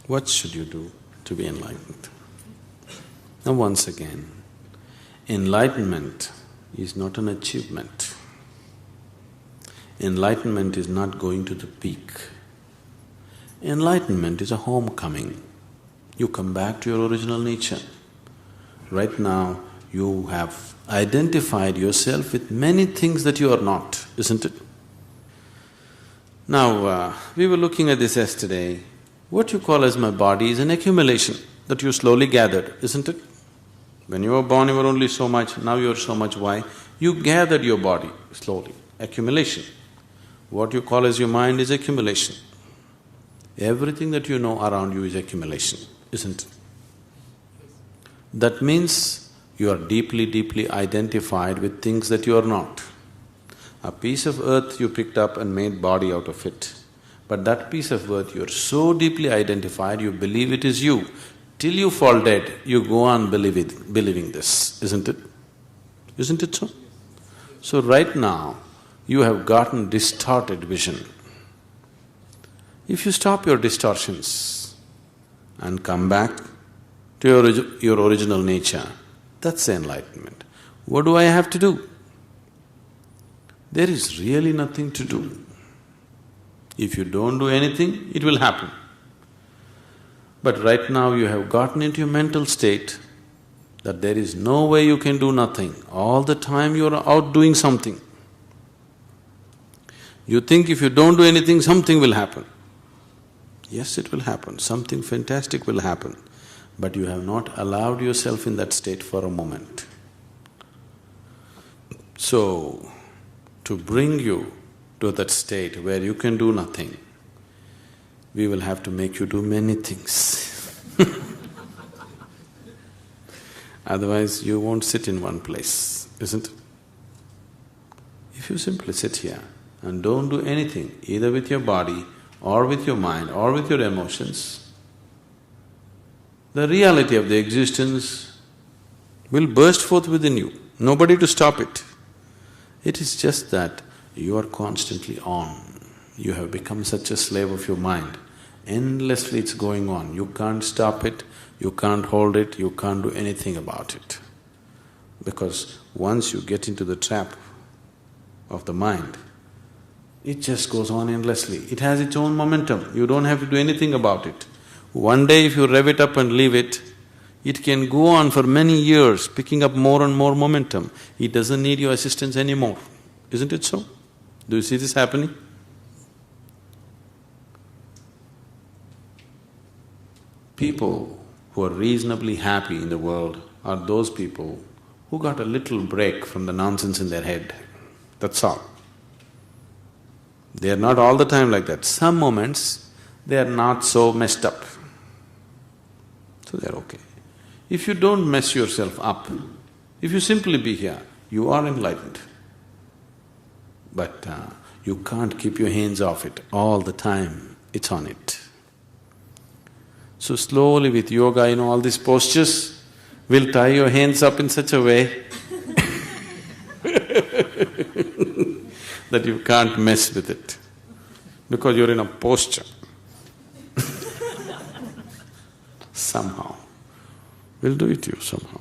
What should you do to be enlightened? Now once again, enlightenment is not an achievement. Enlightenment is not going to the peak. Enlightenment is a homecoming. You come back to your original nature. Right now, you have identified yourself with many things that you are not, isn't it? Now, we were looking at this yesterday. What you call as my body is an accumulation that you slowly gathered, isn't it? When you were born, you were only so much, now you are so much. Why? You gathered your body slowly, accumulation. What you call as your mind is accumulation. Everything that you know around you is accumulation, isn't it? That means you are deeply, deeply identified with things that you are not. A piece of earth you picked up and made body out of it. But that piece of earth, you're so deeply identified, you believe it is you. Till you fall dead, you go on believing this, isn't it? Isn't it so? So right now, you have gotten distorted vision. If you stop your distortions and come back to your original nature, that's enlightenment. What do I have to do? There is really nothing to do. If you don't do anything, it will happen. But right now you have gotten into your mental state that there is no way you can do nothing. All the time you are out doing something. You think if you don't do anything, something will happen. Yes, it will happen, something fantastic will happen, but you have not allowed yourself in that state for a moment. So, to bring you to that state where you can do nothing, we will have to make you do many things. Otherwise, you won't sit in one place, isn't it? If you simply sit here and don't do anything, either with your body or with your mind or with your emotions, the reality of the existence will burst forth within you, nobody to stop it. It is just that you are constantly on. You have become such a slave of your mind. Endlessly it's going on. You can't stop it, you can't hold it, you can't do anything about it. Because once you get into the trap of the mind, it just goes on endlessly. It has its own momentum, you don't have to do anything about it. One day if you rev it up and leave it, it can go on for many years, picking up more and more momentum. It doesn't need your assistance anymore, isn't it so? Do you see this happening? People who are reasonably happy in the world are those people who got a little break from the nonsense in their head, that's all. They are not all the time like that. Some moments, they are not so messed up, so they are okay. If you don't mess yourself up, if you simply be here, you are enlightened. But you can't keep your hands off it all the time, it's on it. So slowly with yoga, all these postures will tie your hands up in such a way that you can't mess with it, because you're in a posture. Somehow, we'll do it to you somehow.